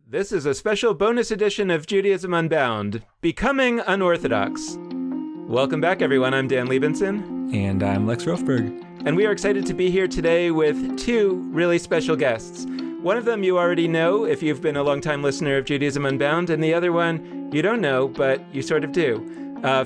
This is a special bonus edition of Judaism Unbound, Becoming Unorthodox. Welcome back, everyone. I'm Dan Liebenson. And I'm Lex Rofberg. And we are excited to be here today with two really special guests. One of them you already know if you've been a longtime listener of Judaism Unbound, and the other one you don't know, but you sort of do,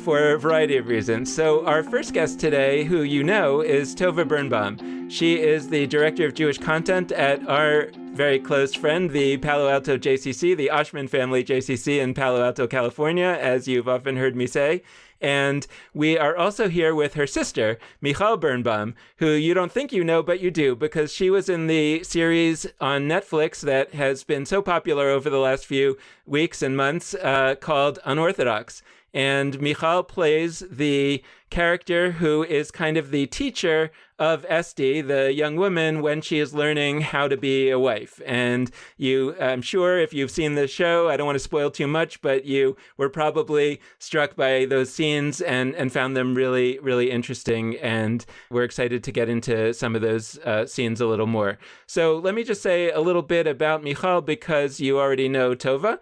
for a variety of reasons. So our first guest today, who you know, is Tova Birnbaum. She is the Director of Jewish Content at our very close friend, the Palo Alto JCC, the Oshman family JCC in Palo Alto, California, as you've often heard me say. And we are also here with her sister, Michal Birnbaum, who you don't think you know, but you do, because she was in the series on Netflix that has been so popular over the last few weeks and months called Unorthodox. And Michal plays the character who is kind of the teacher of Esti, the young woman, when she is learning how to be a wife. And I'm sure if you've seen the show, I don't want to spoil too much, but you were probably struck by those scenes and found them really, really interesting. And we're excited to get into some of those scenes a little more. So let me just say a little bit about Michal, because you already know Tova.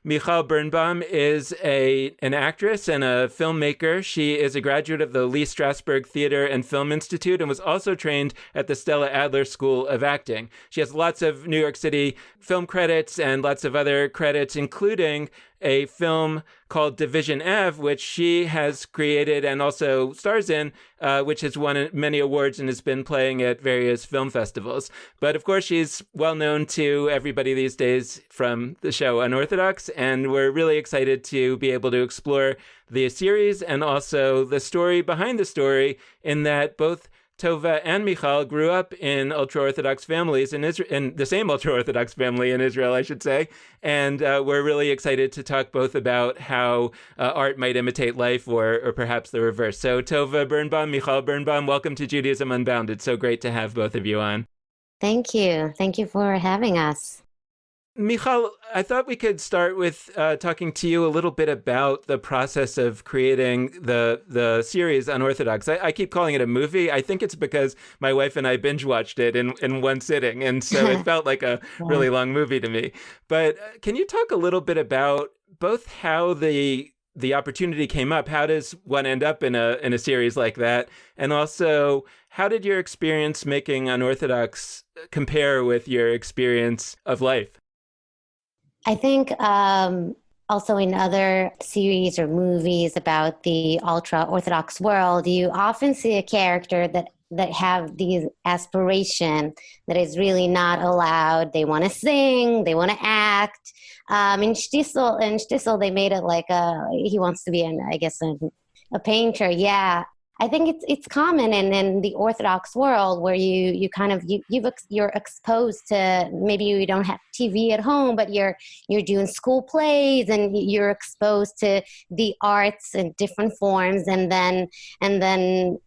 Michal Birnbaum is an actress and a filmmaker. She is a graduate of the Lee Strasberg Theater and Film Institute and was also trained at the Stella Adler School of Acting. She has lots of New York City film credits and lots of other credits, including a film called Division Ave, which she has created and also stars in, which has won many awards and has been playing at various film festivals. But of course, she's well known to everybody these days from the show Unorthodox, and we're really excited to be able to explore the series and also the story behind the story, in that both Tova and Michal grew up in ultra-Orthodox families in Israel, in the same ultra-Orthodox family in Israel, I should say. And we're really excited to talk both about how art might imitate life or perhaps the reverse. So Tova Birnbaum, Michal Birnbaum, welcome to Judaism Unbound. It's so great to have both of you on. Thank you. Thank you for having us. Michal, I thought we could start with talking to you a little bit about the process of creating the series Unorthodox. I keep calling it a movie. I think it's because my wife and I binge watched it in one sitting, and so it felt like a really long movie to me. But can you talk a little bit about both how the opportunity came up? How does one end up in a series like that? And also, how did your experience making Unorthodox compare with your experience of life? I think also in other series or movies about the ultra-Orthodox world, you often see a character that have these aspiration that is really not allowed. They want to sing, they want to act. In Shtisel, they made it like he wants to be a painter. Yeah. I think it's common in the Orthodox world where you're exposed to, maybe you don't have TV at home, but you're doing school plays and you're exposed to the arts in different forms, and then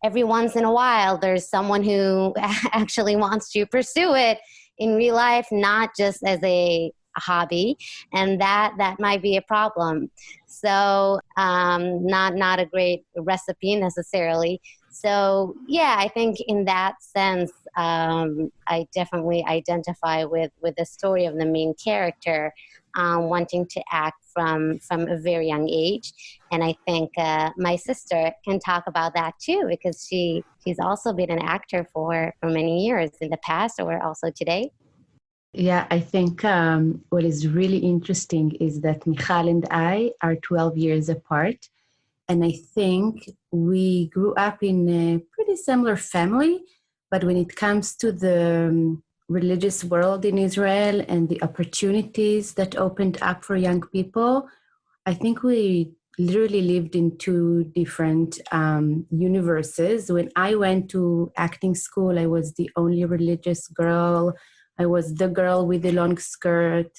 every once in a while there's someone who actually wants to pursue it in real life, not just as a hobby, and that might be a problem. So not a great recipe necessarily. So yeah, I think in that sense, I definitely identify with the story of the main character wanting to act from a very young age. And I think my sister can talk about that too, because she's also been an actor for many years in the past, or also today. Yeah, I think what is really interesting is that Michal and I are 12 years apart. And I think we grew up in a pretty similar family. But when it comes to the religious world in Israel and the opportunities that opened up for young people, I think we literally lived in two different universes. When I went to acting school, I was the only religious girl. I was the girl with the long skirt.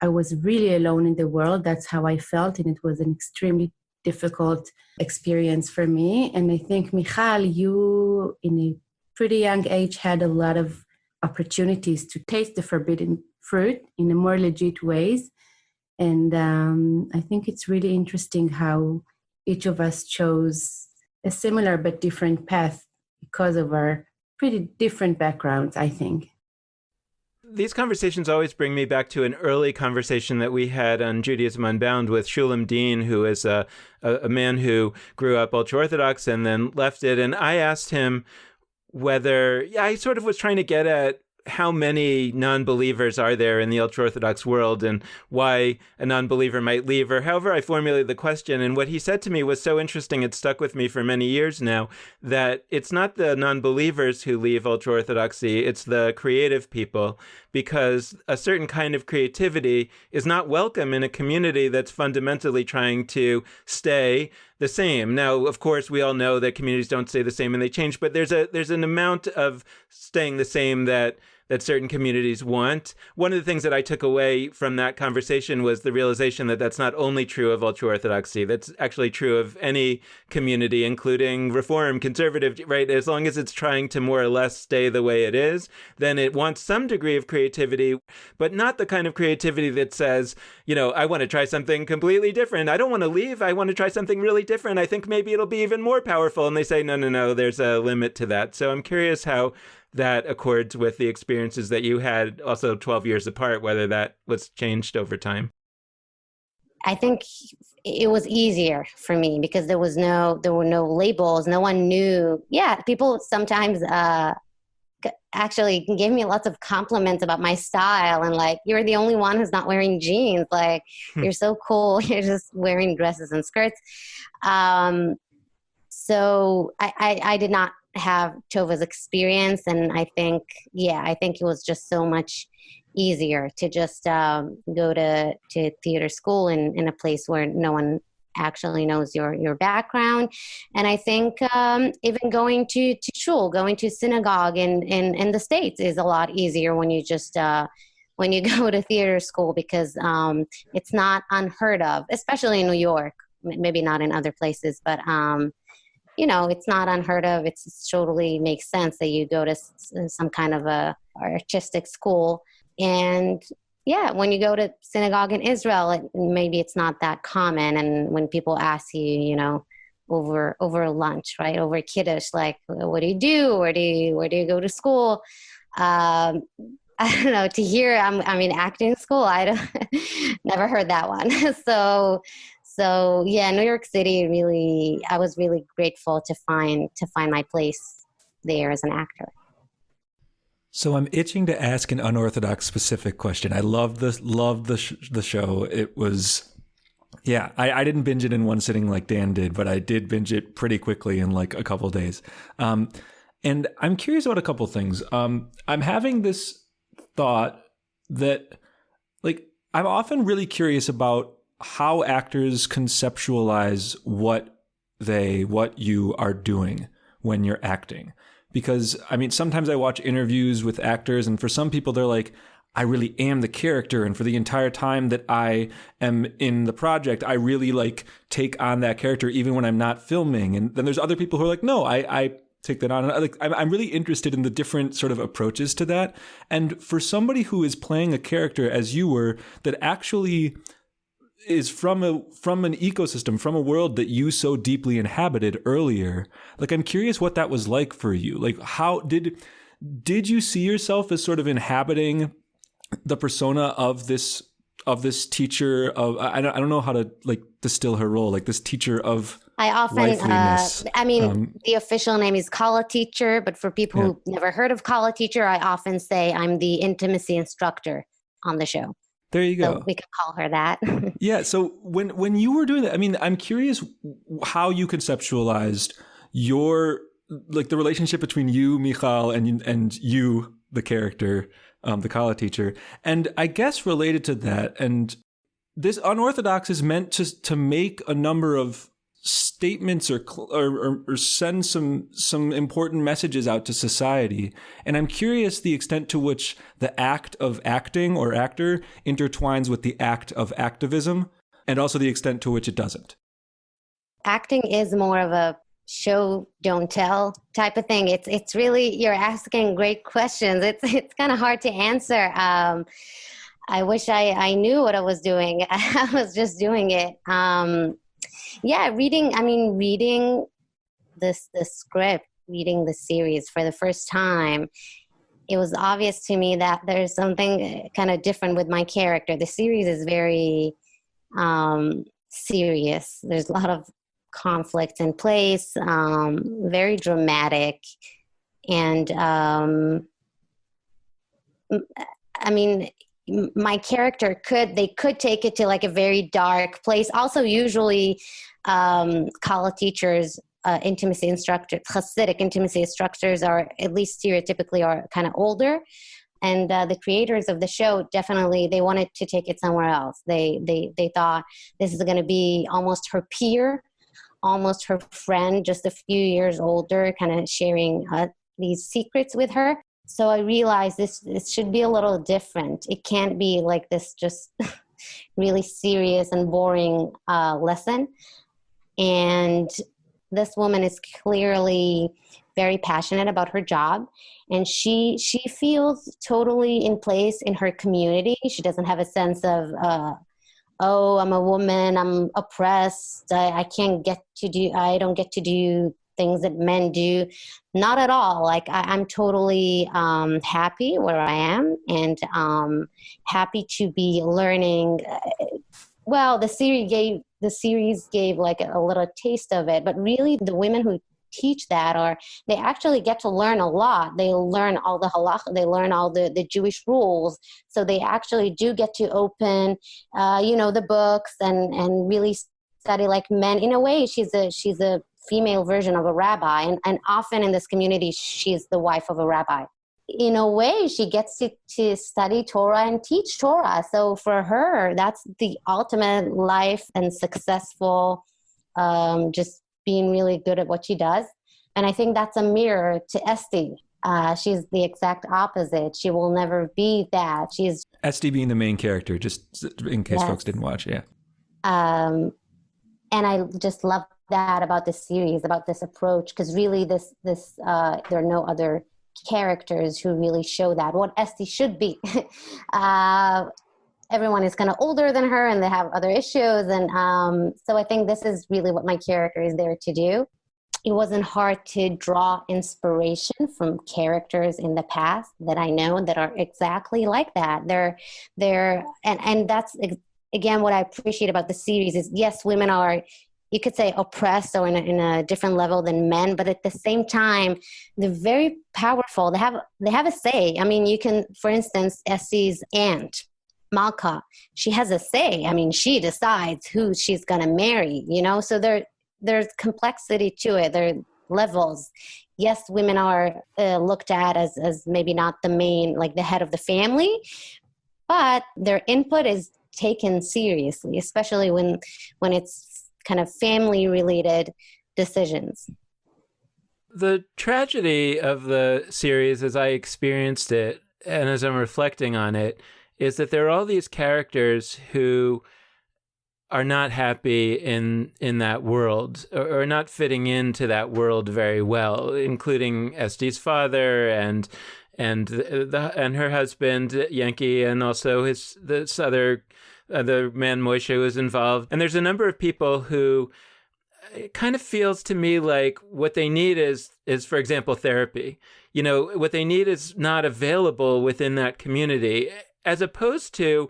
I was really alone in the world. That's how I felt, and it was an extremely difficult experience for me. And I think, Michal, you, in a pretty young age, had a lot of opportunities to taste the forbidden fruit in a more legit ways. And I think it's really interesting how each of us chose a similar but different path because of our pretty different backgrounds, I think. These conversations always bring me back to an early conversation that we had on Judaism Unbound with Shulam Dean, who is a man who grew up ultra-Orthodox and then left it. And I asked him whether, I sort of was trying to get at how many non-believers are there in the ultra-Orthodox world and why a non-believer might leave, or however I formulated the question. And what he said to me was so interesting, it stuck with me for many years now, that it's not the non-believers who leave ultra-Orthodoxy, it's the creative people, because a certain kind of creativity is not welcome in a community that's fundamentally trying to stay the same. Now, of course, we all know that communities don't stay the same and they change, but there's an amount of staying the same that certain communities want. One of the things that I took away from that conversation was the realization that that's not only true of ultra-Orthodoxy, that's actually true of any community, including Reform, conservative, right? As long as it's trying to more or less stay the way it is, then it wants some degree of creativity, but not the kind of creativity that says, I want to try something completely different. I don't want to leave. I want to try something really different. I think maybe it'll be even more powerful. And they say, no, there's a limit to that. So I'm curious how that accords with the experiences that you had also 12 years apart, whether that was changed over time. I think it was easier for me because there were no labels. No one knew. Yeah, people sometimes actually gave me lots of compliments about my style and like, you're the only one who's not wearing jeans. Like, you're so cool. You're just wearing dresses and skirts. So I did not have Tova's experience. And I think it was just so much easier to just go to theater school in a place where no one actually knows your background. And I think even going to shul, going to synagogue in the States is a lot easier when you just when you go to theater school, because it's not unheard of, especially in New York, maybe not in other places, but it's not unheard of. It totally makes sense that you go to some kind of a artistic school. And yeah, when you go to synagogue in Israel, maybe it's not that common. And when people ask you, over lunch, right, over Kiddush, like, what do you do? Where do you go to school? I don't know. To hear I'm in acting school, I don't never heard that one. So yeah, New York City really, I was really grateful to find my place there as an actor. So I'm itching to ask an unorthodox specific question. I loved the show. It was, yeah, I didn't binge it in one sitting like Dan did, but I did binge it pretty quickly in like a couple of days. And I'm curious about a couple of things. I'm having this thought that, like, I'm often really curious about how actors conceptualize what you are doing when you're acting. Because, sometimes I watch interviews with actors, and for some people, they're like, I really am the character. And for the entire time that I am in the project, I really like take on that character, even when I'm not filming. And then there's other people who are like, no, I take that on. I'm really interested in the different sort of approaches to that. And for somebody who is playing a character, as you were, that actually is from an ecosystem, from a world that you so deeply inhabited earlier. Like, I'm curious what that was like for you. Like, how did you see yourself as sort of inhabiting the persona of this teacher of, I don't know how to like distill her role, like this teacher of I often, liveliness. The official name is Kala teacher, but for people who've never heard of Kala teacher, I often say I'm the intimacy instructor on the show. There you go. So we could call her that. Yeah. So when you were doing that, I'm curious how you conceptualized your, like, the relationship between you, Michal, and you, the character, the Kala teacher. And I guess related to that, and this Unorthodox is meant to make a number of statements or send some important messages out to society. And I'm curious the extent to which the act of acting or actor intertwines with the act of activism, and also the extent to which it doesn't. Acting is more of a show don't tell type of thing. It's really, you're asking great questions. It's kind of hard to answer. I wish I knew what I was doing. I was just doing it. Reading the script, reading the series for the first time, it was obvious to me that there's something kind of different with my character. The series is very serious. There's a lot of conflict in place, very dramatic. And I mean, my character they could take it to like a very dark place. Also, usually college teachers, intimacy instructors, Hasidic intimacy instructors are, at least stereotypically, are kind of older. And the creators of the show definitely, they wanted to take it somewhere else. They thought this is going to be almost her peer, almost her friend, just a few years older, kind of sharing these secrets with her. So I realized this should be a little different. It can't be like this just really serious and boring lesson. And this woman is clearly very passionate about her job, and she feels totally in place in her community. She doesn't have a sense of oh, I'm a woman, I'm oppressed, I don't get to do things that men do. Not at all. Like I'm totally happy where I am, and happy to be learning. Well, the series gave like a little taste of it, but really the women who teach that they actually get to learn a lot. They learn all the halacha, they learn all the Jewish rules. So they actually do get to open, the books and really study like men. In a way, she's a female version of a rabbi, and often in this community, she's the wife of a rabbi. In a way, she gets to study Torah and teach Torah. So for her, that's the ultimate life and successful, just being really good at what she does. And I think that's a mirror to Esti. She's the exact opposite. She will never be that. She's Esti being the main character, just in case folks didn't watch. Yeah. And I just love that about this series, about this approach, because really this there are no other characters who really show that what Esti should be. Everyone is kind of older than her, and they have other issues, and so I think this is really what my character is there to do. It wasn't hard to draw inspiration from characters in the past that I know that are exactly like that. And that's again what I appreciate about the series is, yes, women are, you could say, oppressed or in a different level than men, but at the same time, they're very powerful. They have a say. I mean, you can, for instance, Esti's aunt, Malka, she has a say. I mean, she decides who she's going to marry, so there's complexity to it. There are levels. Yes, women are looked at as maybe not the main, like the head of the family, but their input is taken seriously, especially when it's kind of family-related decisions. The tragedy of the series, as I experienced it, and as I'm reflecting on it, is that there are all these characters who are not happy in that world, or not fitting into that world very well, including Esti's father and her husband Yankee, and also this other man Moshe who was involved. And there's a number of people who, it kind of feels to me like what they need is for example, therapy. What they need is not available within that community, as opposed to,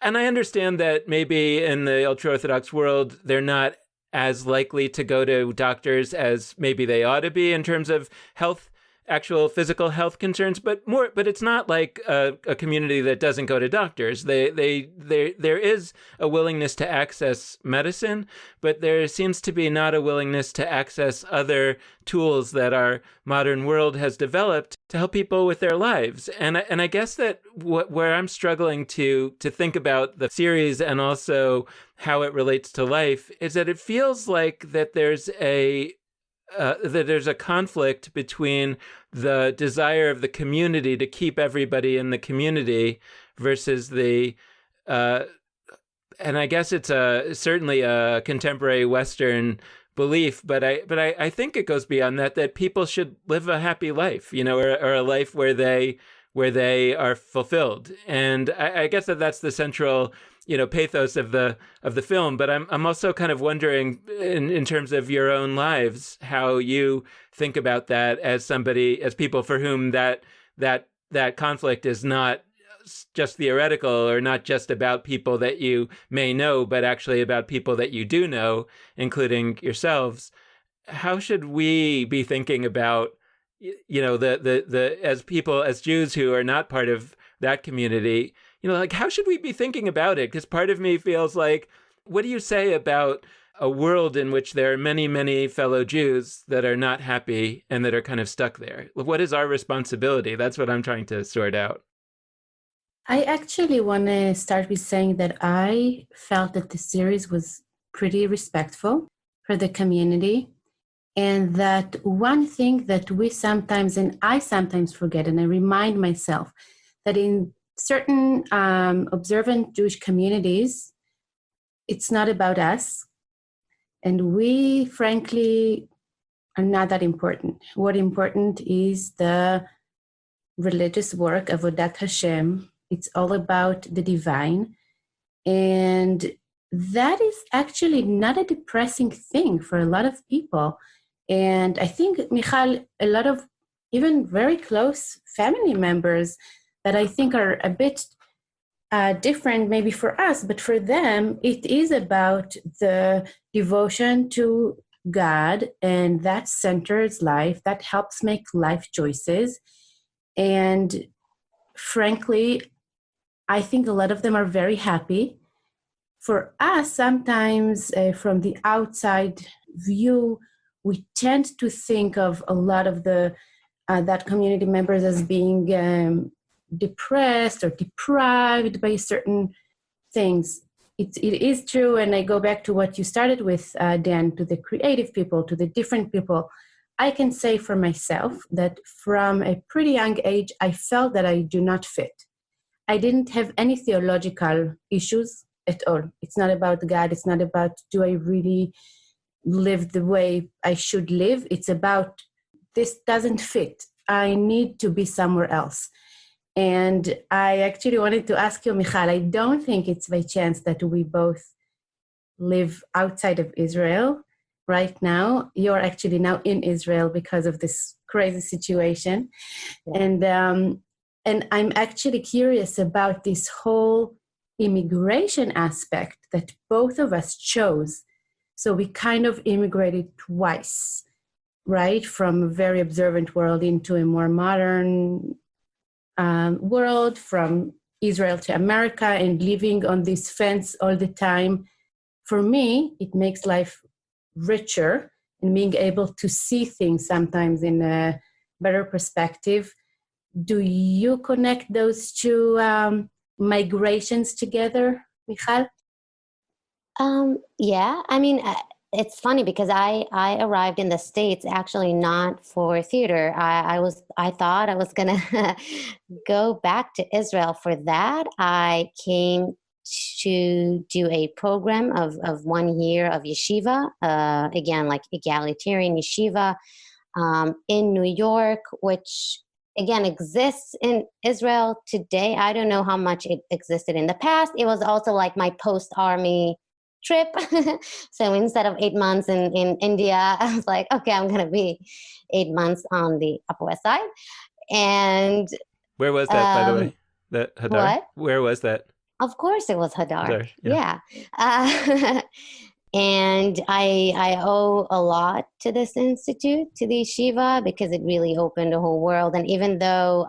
and I understand that maybe in the ultra-Orthodox world, they're not as likely to go to doctors as maybe they ought to be in terms of health, actual physical health concerns, but it's not like a community that doesn't go to doctors. There is a willingness to access medicine, but there seems to be not a willingness to access other tools that our modern world has developed to help people with their lives. And I guess that where I'm struggling to think about the series and also how it relates to life is that it feels like that there's a conflict between the desire of the community to keep everybody in the community versus and I guess it's certainly a contemporary Western belief, but I think it goes beyond that people should live a happy life, or a life where they are fulfilled. And I guess that's the central pathos of the film. But I'm also kind of wondering in terms of your own lives, how you think about that as people for whom that that conflict is not just theoretical or not just about people that you may know, but actually about people that you do know, including yourselves. How should we be thinking about, the as people, as Jews who are not part of that community, like how should we be thinking about it? Because part of me feels like, what do you say about a world in which there are many, many fellow Jews that are not happy and that are kind of stuck there? What is our responsibility? That's what I'm trying to sort out. I actually want to start with saying that I felt that the series was pretty respectful for the community. And that one thing that we sometimes, and I sometimes forget, and I remind myself that in certain observant Jewish communities, it's not about us. And we, frankly, are not that important. What important is the religious work, Avodat Hashem. It's all about the divine. And that is actually not a depressing thing for a lot of people. And I think, Michal, a lot of even very close family members that I think are a bit different maybe for us, but for them, it is about the devotion to God, and that centers life, that helps make life choices. And frankly, I think a lot of them are very happy. For us, sometimes from the outside view, we tend to think of a lot of the that community members as being depressed or deprived by certain things. It is true, and I go back to what you started with, Dan, to the creative people, to the different people. I can say for myself that from a pretty young age, I felt that I do not fit. I didn't have any theological issues at all. It's not about God. It's not about, do I really live the way I should live? It's about, this doesn't fit. I need to be somewhere else. And I actually wanted to ask you, Michal, I don't think it's by chance that we both live outside of Israel right now. You're actually now in Israel because of this crazy situation. Yeah. And I'm actually curious about this whole immigration aspect that both of us chose. So we kind of immigrated twice, right? From a very observant world into a more modern world, from Israel to America, and living on this fence all the time. For me, it makes life richer and being able to see things sometimes in a better perspective. Do you connect those two migrations together, Michal? Yeah, I mean, it's funny because I arrived in the States actually not for theater. I thought I was gonna go back to Israel for that. I came to do a program of 1 year of yeshiva, again, like egalitarian yeshiva, in New York, which again exists in Israel today. I don't know how much it existed in the past. It was also like my post-army trip. So instead of 8 months in India, I was like, okay, I'm going to be 8 months on the Upper West Side. And where was that, by the way? That Hadar? What? Where was that? Of course it was Hadar. Hadar, yeah. And I owe a lot to this institute, to the yeshiva, because it really opened a whole world. And even though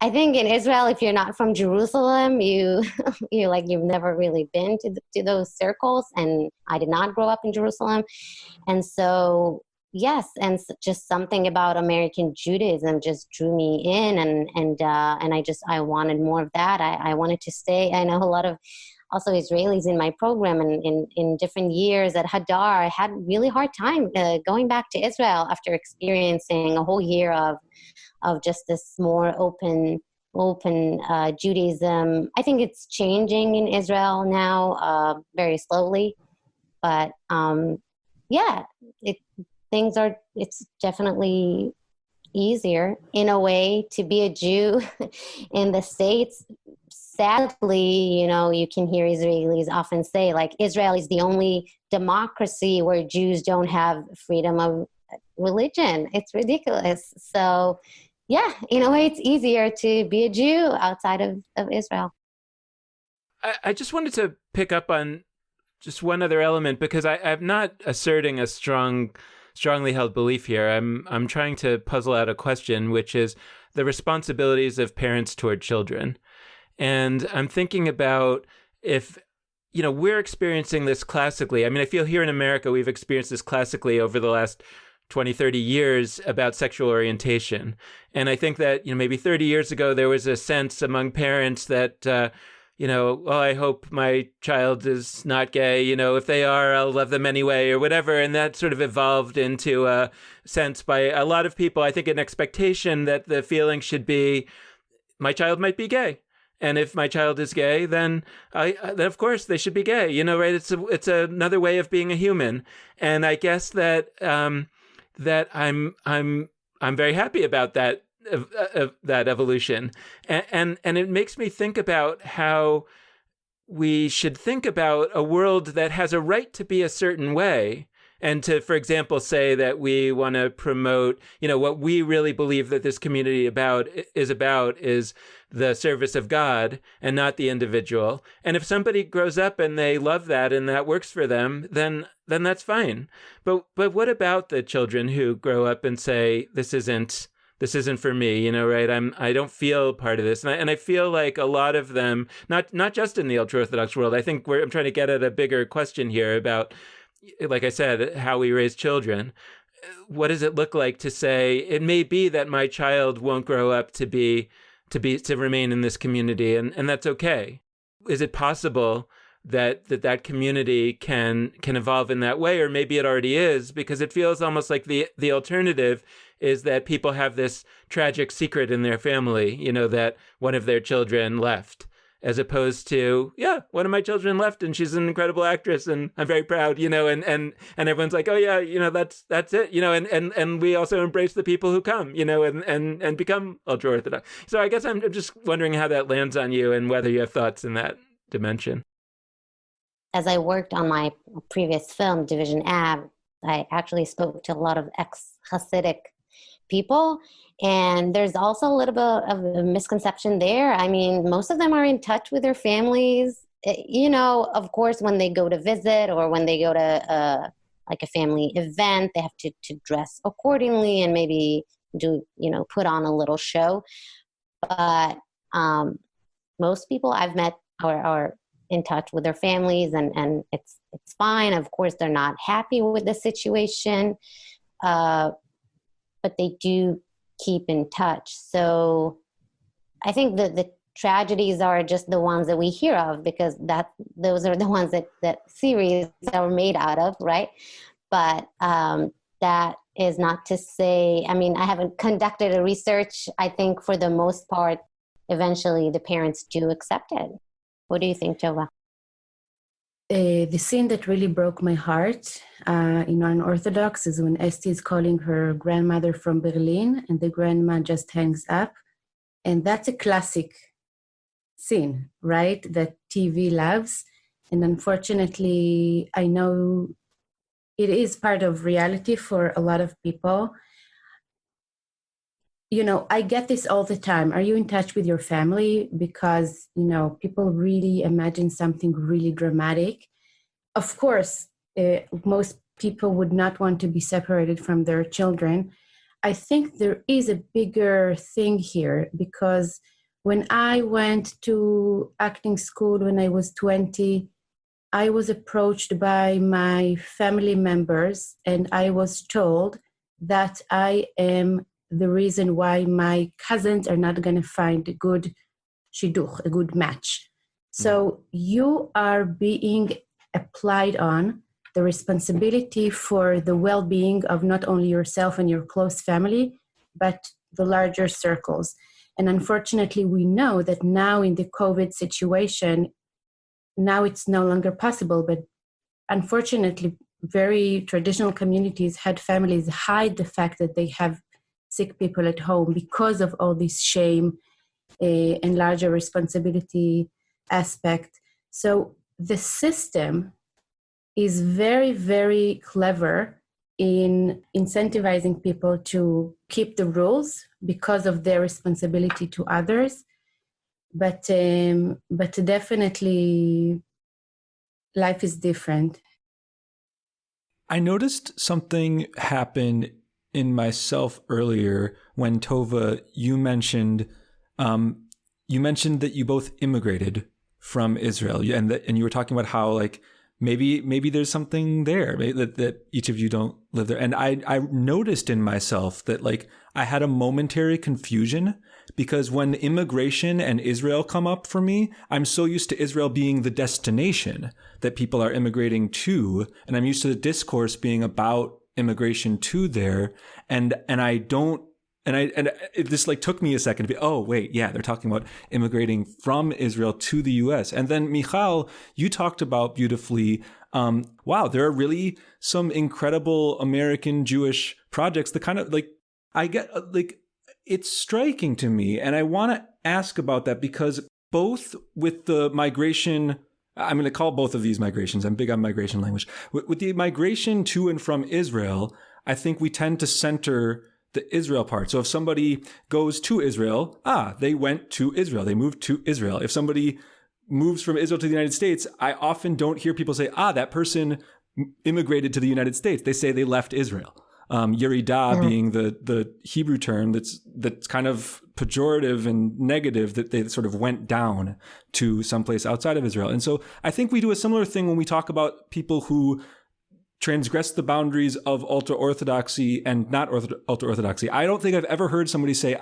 I think in Israel, if you're not from Jerusalem, you've never really been to those circles. And I did not grow up in Jerusalem. And so, yes, and just something about American Judaism just drew me in, and I wanted more of that. I wanted to stay. I know a lot of also Israelis in my program, and in different years at Hadar, I had a really hard time going back to Israel after experiencing a whole year of just this more open Judaism. I think it's changing in Israel now, very slowly, but it's definitely easier in a way to be a Jew in the States. Sadly, you can hear Israelis often say, like, Israel is the only democracy where Jews don't have freedom of religion. It's ridiculous. So, yeah, in a way, it's easier to be a Jew outside of Israel. I just wanted to pick up on just one other element, because I'm not asserting a strongly held belief here. I'm trying to puzzle out a question, which is the responsibilities of parents toward children. And I'm thinking about if, we're experiencing this classically. I mean, I feel here in America, we've experienced this classically over the last 20, 30 years about sexual orientation. And I think that, maybe 30 years ago, there was a sense among parents that, well, I hope my child is not gay. If they are, I'll love them anyway, or whatever. And that sort of evolved into a sense by a lot of people, I think, an expectation that the feeling should be, my child might be gay. And if my child is gay, then then of course they should be gay. Right? It's another way of being a human. And I guess that that I'm very happy about that evolution, and it makes me think about how we should think about a world that has a right to be a certain way, and to, for example, say that we want to promote, what we really believe that this community is the service of God and not the individual. And if somebody grows up and they love that and that works for them, then that's fine. But what about the children who grow up and say, this isn't for me, right? I don't feel part of this. And I feel like a lot of them, not just in the ultra-Orthodox world, I think I'm trying to get at a bigger question here about, like I said, how we raise children. What does it look like to say, it may be that my child won't grow up to remain in this community, and that's okay? Is it possible that community can evolve in that way? Or maybe it already is, because it feels almost like the alternative is that people have this tragic secret in their family, that one of their children left, as opposed to, one of my children left and she's an incredible actress and I'm very proud, and everyone's like, oh yeah, that's it, and we also embrace the people who come, and become ultra-Orthodox. So I guess I'm just wondering how that lands on you and whether you have thoughts in that dimension. As I worked on my previous film, Division Ab, I actually spoke to a lot of ex-Hasidic people. And there's also a little bit of a misconception there. I mean, most of them are in touch with their families. Of course, when they go to visit or when they go to like a family event, they have to dress accordingly and maybe do, put on a little show. But most people I've met are in touch with their families, and it's fine. Of course, they're not happy with the situation, but they do keep in touch. So I think that the tragedies are just the ones that we hear of, because those are the ones that series are made out of, right? But that is not to say, I mean, I haven't conducted a research. I think for the most part, eventually the parents do accept it. What do you think, Tova? The scene that really broke my heart in Unorthodox is when Esti is calling her grandmother from Berlin and the grandma just hangs up. And that's a classic scene, right? That TV loves. And unfortunately, I know it is part of reality for a lot of people. I get this all the time. Are you in touch with your family? Because, people really imagine something really dramatic. Of course, most people would not want to be separated from their children. I think there is a bigger thing here, because when I went to acting school when I was 20, I was approached by my family members and I was told that I am the reason why my cousins are not going to find a good shidduch, a good match. So you are being applied on the responsibility for the well-being of not only yourself and your close family, but the larger circles. And unfortunately, we know that now in the COVID situation, now it's no longer possible, but unfortunately, very traditional communities had families hide the fact that they have sick people at home because of all this shame and larger responsibility aspect. So the system is very, very clever in incentivizing people to keep the rules, because of their responsibility to others. But definitely life is different. I noticed something happen in myself earlier when Tova, you mentioned that you both immigrated from Israel, and you were talking about how like maybe there's something there, that each of you don't live there. And I noticed in myself that like I had a momentary confusion, because when immigration and Israel come up for me, I'm so used to Israel being the destination that people are immigrating to, and I'm used to the discourse being about immigration to there, and it just like took me a second to be, oh wait, yeah, they're talking about immigrating from Israel to the US. And then Michal, you talked about beautifully, wow, there are really some incredible American Jewish projects that kind of like, I get like, it's striking to me. And I want to ask about that, because both with the migration, I'm going to call both of these migrations, I'm big on migration language. With the migration to and from Israel, I think we tend to center the Israel part. So if somebody goes to Israel, they went to Israel, they moved to Israel. If somebody moves from Israel to the United States, I often don't hear people say, that person immigrated to the United States. They say they left Israel. Yeridah being the Hebrew term that's kind of pejorative and negative, that they sort of went down to someplace outside of Israel. And so I think we do a similar thing when we talk about people who transgress the boundaries of ultra-Orthodoxy and not ultra-Orthodoxy. I don't think I've ever heard somebody say,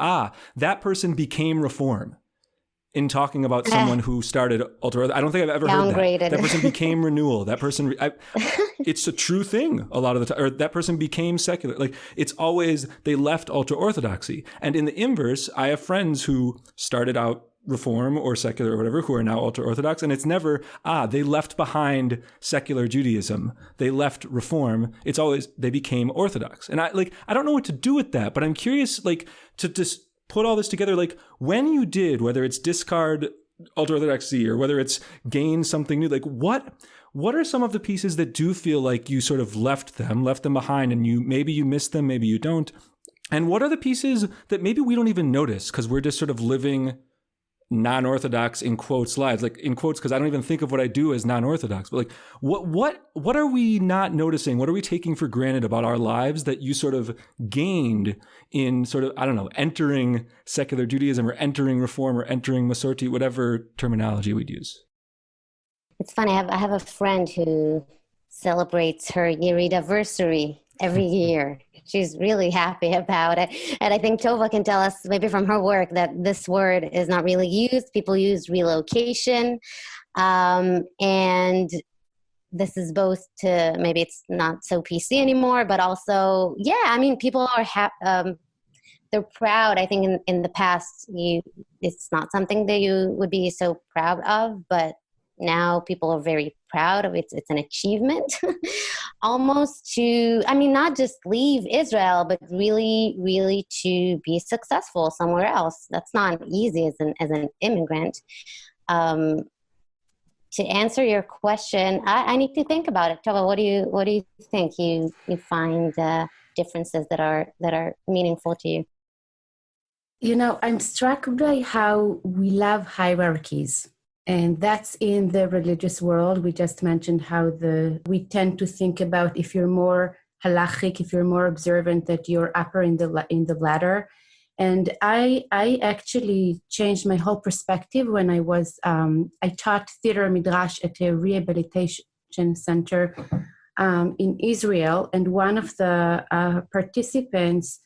that person became Reform, in talking about someone who started ultra. I don't think I've ever heard that. That person became Renewal. That person, it's a true thing a lot of the time. Or that person became secular. Like, it's always, they left ultra-Orthodoxy. And in the inverse, I have friends who started out Reform or secular or whatever, who are now ultra-Orthodox, and it's never, they left behind secular Judaism, they left Reform. It's always, they became Orthodox. And I don't know what to do with that, but I'm curious, like, to just put all this together, like, when you did, whether it's discard ultra-Orthodoxy or whether it's gain something new, like, what are some of the pieces that do feel like you sort of left them behind, and maybe you miss them, maybe you don't? And what are the pieces that maybe we don't even notice because we're just sort of living non-Orthodox in quotes lives, like in quotes, because I don't even think of what I do as non-Orthodox, but like what are we not noticing? What are we taking for granted about our lives that you sort of gained in sort of, I don't know, entering secular Judaism or entering Reform or entering Masorti, whatever terminology we'd use? It's funny. I have a friend who celebrates her Yeridah-versary every year. She's really happy about it. And I think Tova can tell us, maybe from her work, that this word is not really used. People use relocation. And this is both to, maybe it's not so PC anymore, but also, people are, they're proud. I think in the past, it's not something that you would be so proud of, but now people are very proud of it. It's an achievement almost to, not just leave Israel, but really, really to be successful somewhere else. That's not easy as an immigrant. To answer your question, I need to think about it. Tova, what do you think? You find differences that are meaningful to you? I'm struck by how we love hierarchies. And that's in the religious world. We just mentioned how we tend to think about, if you're more halachic, if you're more observant, that you're upper in the ladder. And I actually changed my whole perspective when I taught theater midrash at a rehabilitation center in Israel. And one of the participants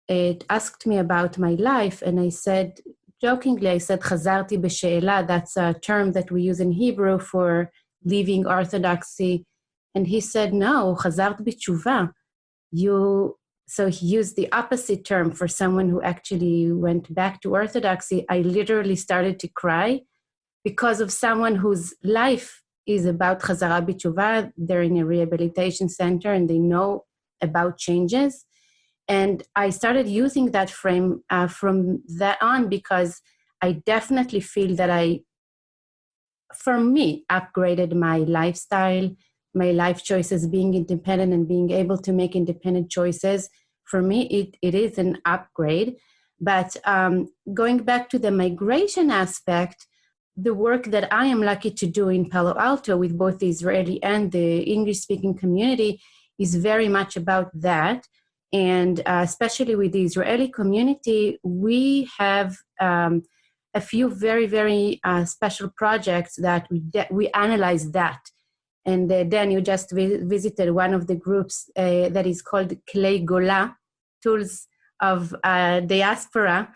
asked me about my life, and I said, jokingly, I said, Chazarti b'she'ela, that's a term that we use in Hebrew for leaving Orthodoxy. And he said, no, Chazart b'tshuva. So he used the opposite term for someone who actually went back to Orthodoxy. I literally started to cry because of someone whose life is about Chazara b'tshuva. They're in a rehabilitation center and they know about changes. And I started using that frame from that on, because I definitely feel that for me, upgraded my lifestyle, my life choices, being independent and being able to make independent choices. For me, it is an upgrade. But going back to the migration aspect, the work that I am lucky to do in Palo Alto with both the Israeli and the English-speaking community is very much about that. And especially with the Israeli community, we have a few very, very special projects that we analyze that. And Dan, you just visited one of the groups that is called Klei Gola, Tools of Diaspora,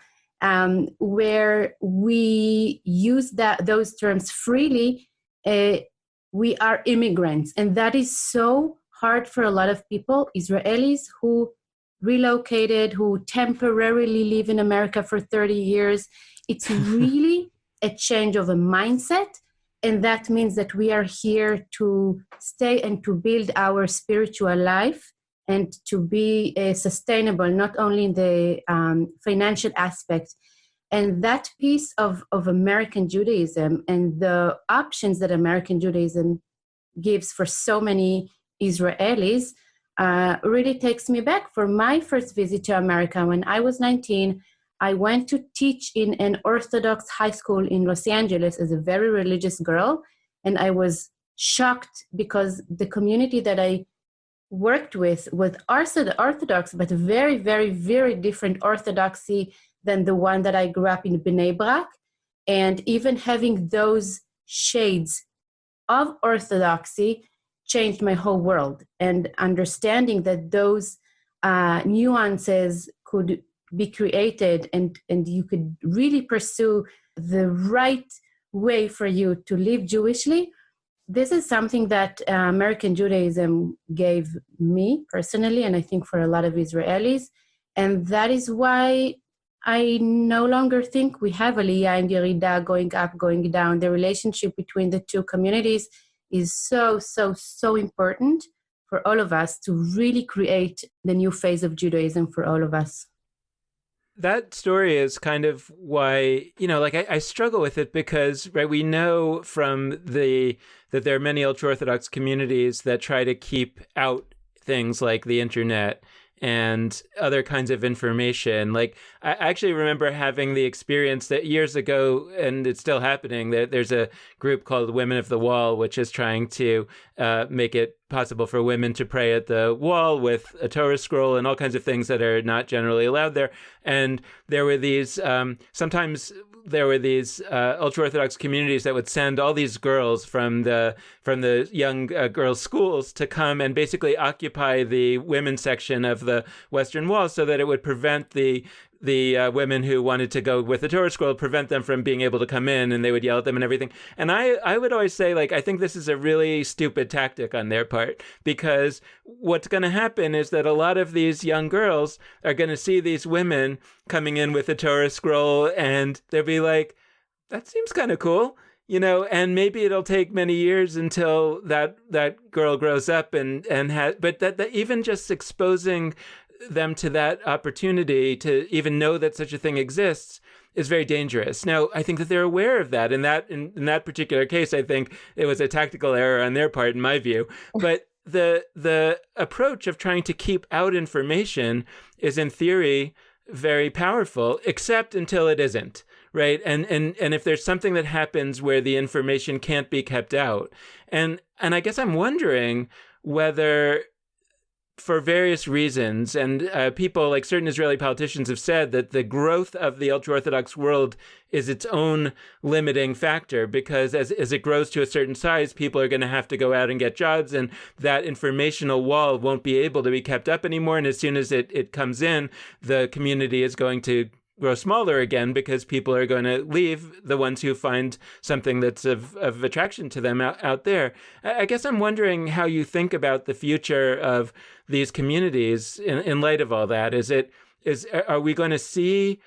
where we use those terms freely. We are immigrants, and that is so hard for a lot of people, Israelis who relocated, who temporarily live in America for 30 years. It's really a change of a mindset. And that means that we are here to stay and to build our spiritual life and to be sustainable, not only in the financial aspect. And that piece of American Judaism and the options that American Judaism gives for so many Israelis really takes me back. For my first visit to America, when I was 19, I went to teach in an Orthodox high school in Los Angeles as a very religious girl. And I was shocked because the community that I worked with was Orthodox, but very, very, very different Orthodoxy than the one that I grew up in Bnei Brak. And even having those shades of Orthodoxy changed my whole world. And understanding that those nuances could be created and you could really pursue the right way for you to live Jewishly. This is something that American Judaism gave me personally, and I think for a lot of Israelis. And that is why I no longer think we have Aliyah and Yerida, going up, going down. The relationship between the two communities is so, so, so important for all of us to really create the new phase of Judaism for all of us. That story is kind of why, I struggle with it because, right, we know from that there are many ultra-Orthodox communities that try to keep out things like the internet and other kinds of information. Like, I actually remember having the experience that years ago, and it's still happening, that there's a group called Women of the Wall, which is trying to make it possible for women to pray at the wall with a Torah scroll and all kinds of things that are not generally allowed there. And there were these, sometimes there were these ultra-Orthodox communities that would send all these girls from the young girls' schools to come and basically occupy the women's section of the Western Wall so that it would prevent the women who wanted to go with the Torah scroll, prevent them from being able to come in, and they would yell at them and everything. And I would always say, I think this is a really stupid tactic on their part, because what's going to happen is that a lot of these young girls are going to see these women coming in with the Torah scroll, and they'll be like, that seems kind of cool. And maybe it'll take many years until that girl grows up but that even just exposing them to that opportunity to even know that such a thing exists is very dangerous. Now, I think that they're aware of that. In that particular case, I think it was a tactical error on their part, in my view. But the approach of trying to keep out information is, in theory, very powerful, except until it isn't. Right. And if there's something that happens where the information can't be kept out. And I guess I'm wondering whether, for various reasons, and people like certain Israeli politicians have said that the growth of the ultra-Orthodox world is its own limiting factor, because as it grows to a certain size, people are going to have to go out and get jobs, and that informational wall won't be able to be kept up anymore. And as soon as it comes in, the community is going to grow smaller again, because people are going to leave, the ones who find something that's of attraction to them out there. I guess I'm wondering how you think about the future of these communities in light of all that. Are we going to see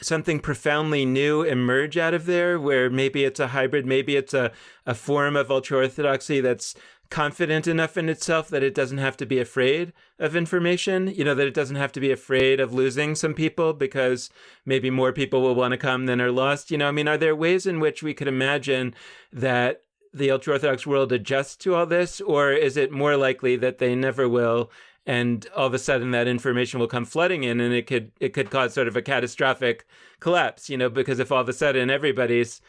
something profoundly new emerge out of there, where maybe it's a hybrid, maybe it's a form of ultra-Orthodoxy that's confident enough in itself that it doesn't have to be afraid of information, that it doesn't have to be afraid of losing some people, because maybe more people will want to come than are lost. Are there ways in which we could imagine that the ultra-Orthodox world adjusts to all this, or is it more likely that they never will, and all of a sudden that information will come flooding in, and it could cause sort of a catastrophic collapse, because if all of a sudden everybody's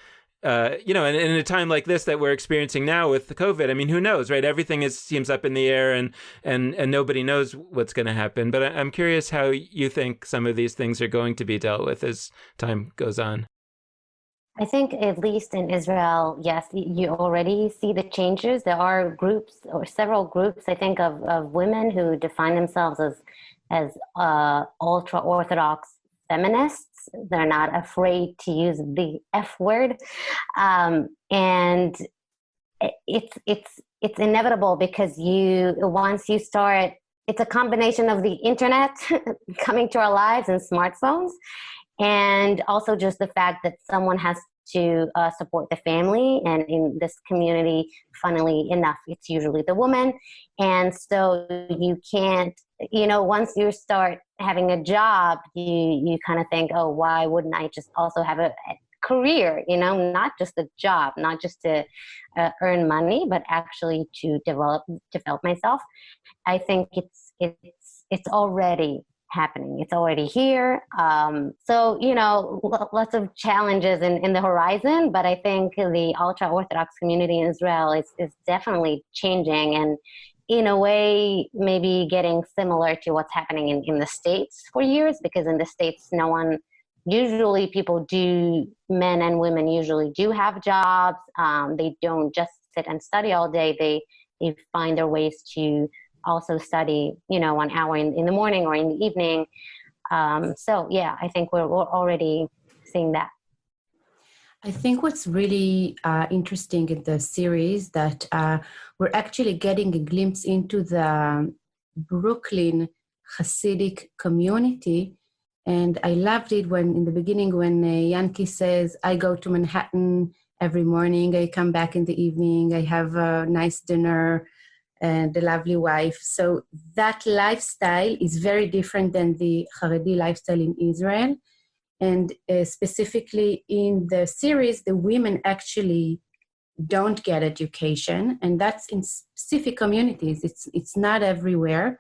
and in a time like this that we're experiencing now with the COVID, I mean, who knows, right? Everything seems up in the air, and nobody knows what's going to happen. But I'm curious how you think some of these things are going to be dealt with as time goes on. I think at least in Israel, yes, you already see the changes. There are groups or several groups, I think, of women who define themselves as ultra-Orthodox feminists. They're not afraid to use the F word. And it's inevitable because once you start, it's a combination of the internet coming to our lives and smartphones, and also just the fact that someone has to support the family. And in this community, funnily enough, it's usually the woman. And so you can't, once you start having a job, you kind of think, oh, why wouldn't I just also have a career, not just a job, not just to earn money, but actually to develop myself. I think it's already happening. It's already here. So, lots of challenges in the horizon, but I think the ultra-Orthodox community in Israel is definitely changing, and in a way, maybe getting similar to what's happening in the States for years, because in the States, men and women usually do have jobs. They don't just sit and study all day. They find their ways to also study, 1 hour in the morning or in the evening. So yeah, I think we're already seeing that. I think what's really interesting in the series that we're actually getting a glimpse into the Brooklyn Hasidic community. And I loved it in the beginning when Yankee says, I go to Manhattan every morning, I come back in the evening, I have a nice dinner and a lovely wife. So that lifestyle is very different than the Haredi lifestyle in Israel. And specifically in the series, the women actually don't get education, and that's in specific communities. It's not everywhere,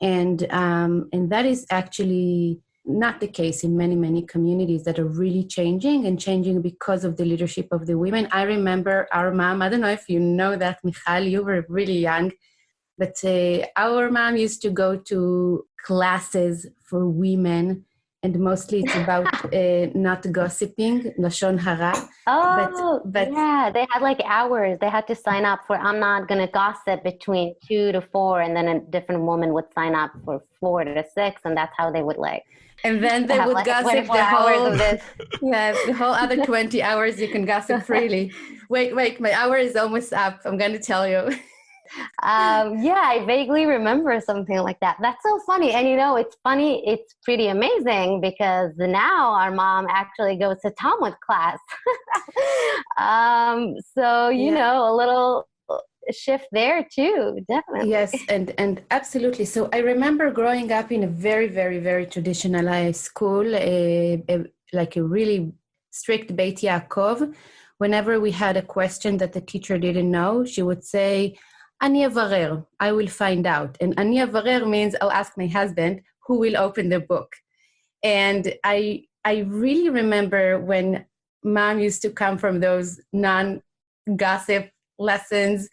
and that is actually not the case in many communities that are really changing because of the leadership of the women. I remember our mom. I don't know if you know that, Michal. You were really young, but our mom used to go to classes for women. And mostly it's about not gossiping, lashon hara. Oh, but yeah, they had like hours. They had to sign up for, I'm not going to gossip between 2 to 4, and then a different woman would sign up for 4 to 6, and that's how they would And then they would gossip the whole other 20 hours you can gossip freely. Wait, my hour is almost up. I'm going to tell you. Yeah, I vaguely remember something like that. That's so funny. And it's funny, it's pretty amazing because now our mom actually goes to Talmud class. So, a little shift there too, definitely. Yes, and absolutely. So I remember growing up in a very, very, very traditional high school, like a really strict Beit Yaakov. Whenever we had a question that the teacher didn't know, she would say, Ani avarer, I will find out. And Ani avarer means I'll ask my husband who will open the book. And I really remember when mom used to come from those non-gossip lessons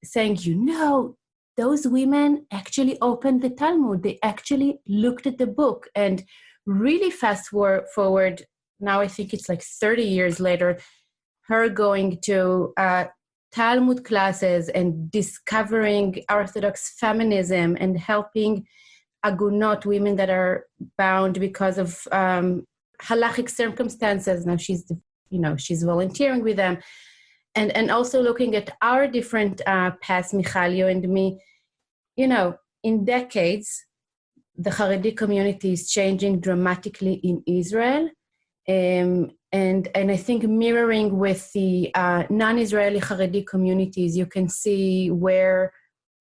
saying, those women actually opened the Talmud. They actually looked at the book. And really fast forward, now I think it's like 30 years later, her going to Talmud classes and discovering Orthodox feminism and helping agunot, women that are bound because of halachic circumstances. Now she's volunteering with them, and also looking at our different paths, Michal, you and me. In decades, the Haredi community is changing dramatically in Israel. And I think mirroring with the non-Israeli Haredi communities, you can see where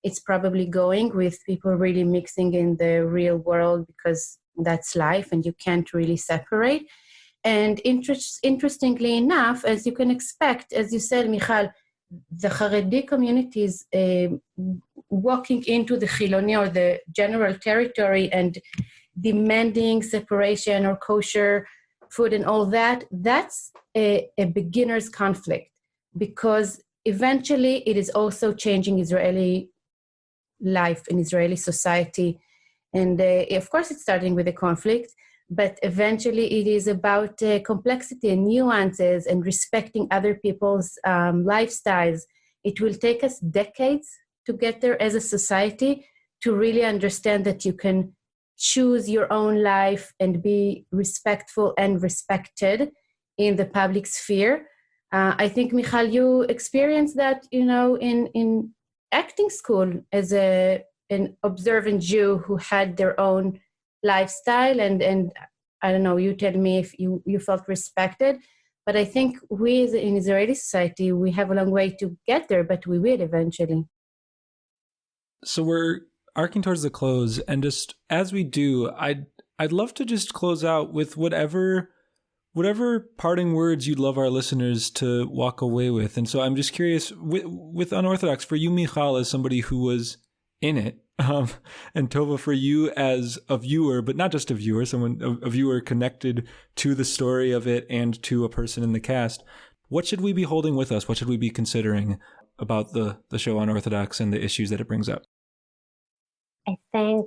it's probably going, with people really mixing in the real world, because that's life and you can't really separate. And interestingly enough, as you can expect, as you said, Michal, the Haredi communities walking into the Chiloni or the general territory and demanding separation or kosher food and all that, that's a beginner's conflict, because eventually it is also changing Israeli life in Israeli society. And of course, it's starting with a conflict, but eventually it is about complexity and nuances and respecting other people's lifestyles. It will take us decades to get there as a society to really understand that you can choose your own life and be respectful and respected in the public sphere. I think, Michal, you experienced that, in acting school as an observant Jew who had their own lifestyle, and I don't know, you tell me if you felt respected, but I think we in Israeli society, we have a long way to get there, but we will eventually. So we're arcing towards the close, and just as we do, I'd love to just close out with whatever parting words you'd love our listeners to walk away with. And so I'm just curious, with Unorthodox, for you, Michal, as somebody who was in it, and Tova, for you as a viewer, but not just a viewer, a viewer connected to the story of it and to a person in the cast, what should we be holding with us? What should we be considering about the show Unorthodox and the issues that it brings up? I think,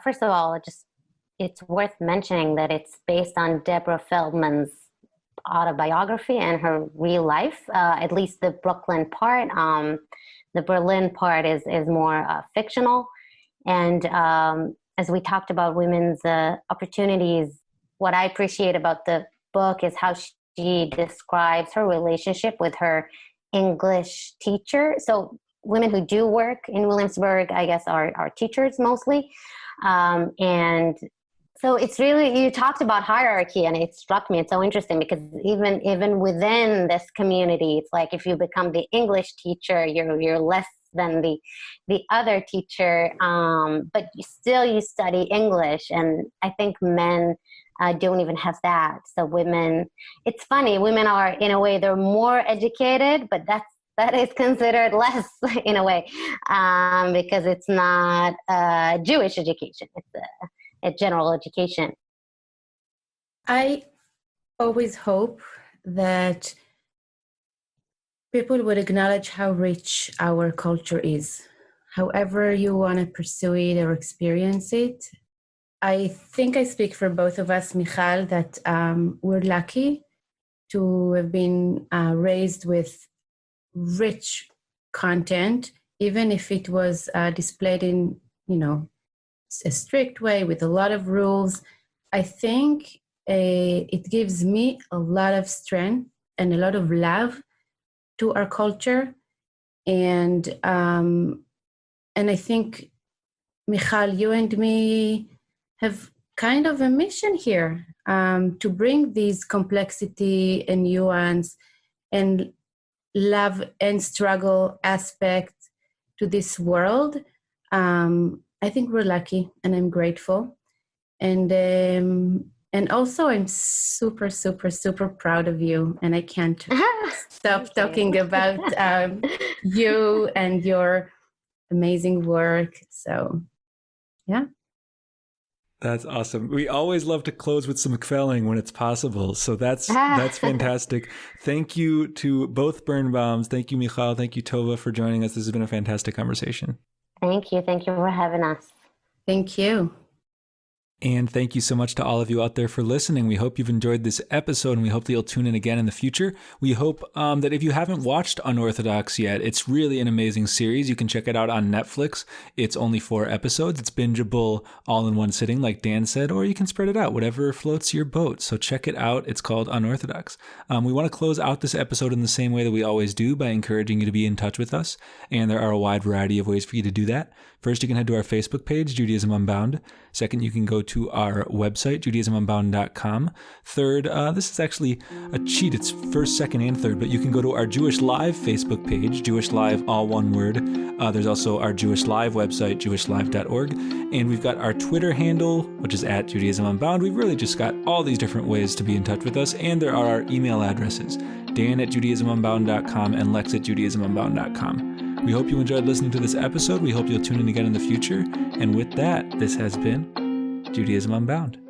first of all, it's worth mentioning that it's based on Deborah Feldman's autobiography and her real life, at least the Brooklyn part. The Berlin part is more fictional. And as we talked about women's opportunities, what I appreciate about the book is how she describes her relationship with her English teacher. So women who do work in Williamsburg, I guess, are teachers mostly. And so it's really, you talked about hierarchy, and it struck me. It's so interesting because even within this community, it's like if you become the English teacher, you're less than the other teacher, but you study English. And I think men don't even have that. So women, it's funny, women are, in a way, they're more educated, but that is considered less in a way, because it's not Jewish education. It's a general education. I always hope that people would acknowledge how rich our culture is, however you want to pursue it or experience it. I think I speak for both of us, Michal, that we're lucky to have been raised with rich content, even if it was displayed in, a strict way with a lot of rules. I think it gives me a lot of strength and a lot of love to our culture. And I think, Michal, you and me have kind of a mission here to bring these complexity and nuance and love and struggle aspects to this world. I think we're lucky, and I'm grateful. And also I'm super, super, super proud of you. And I can't stop talking about you and your amazing work. So, yeah. That's awesome. We always love to close with some kvelling when it's possible. So that's fantastic. Thank you to both Birnbaums. Thank you, Michal. Thank you, Tova, for joining us. This has been a fantastic conversation. Thank you. Thank you for having us. Thank you. And thank you so much to all of you out there for listening. We hope you've enjoyed this episode, and we hope that you'll tune in again in the future. We hope that if you haven't watched Unorthodox yet, it's really an amazing series. You can check it out on Netflix. It's only 4 episodes. It's bingeable all in one sitting, like Dan said, or you can spread it out, whatever floats your boat. So check it out. It's called Unorthodox. We want to close out this episode in the same way that we always do, by encouraging you to be in touch with us. And there are a wide variety of ways for you to do that. First, you can head to our Facebook page, Judaism Unbound. Second, you can go to our website, judaismunbound.com. Third, this is actually a cheat. It's first, second, and third, but you can go to our Jewish Live Facebook page, Jewish Live, all one word. There's also our Jewish Live website, jewishlive.org. And we've got our Twitter handle, which is at Judaism Unbound. We've really just got all these different ways to be in touch with us. And there are our email addresses, dan@judaismunbound.com and lex@judaismunbound.com. We hope you enjoyed listening to this episode. We hope you'll tune in again in the future. And with that, this has been Judaism Unbound.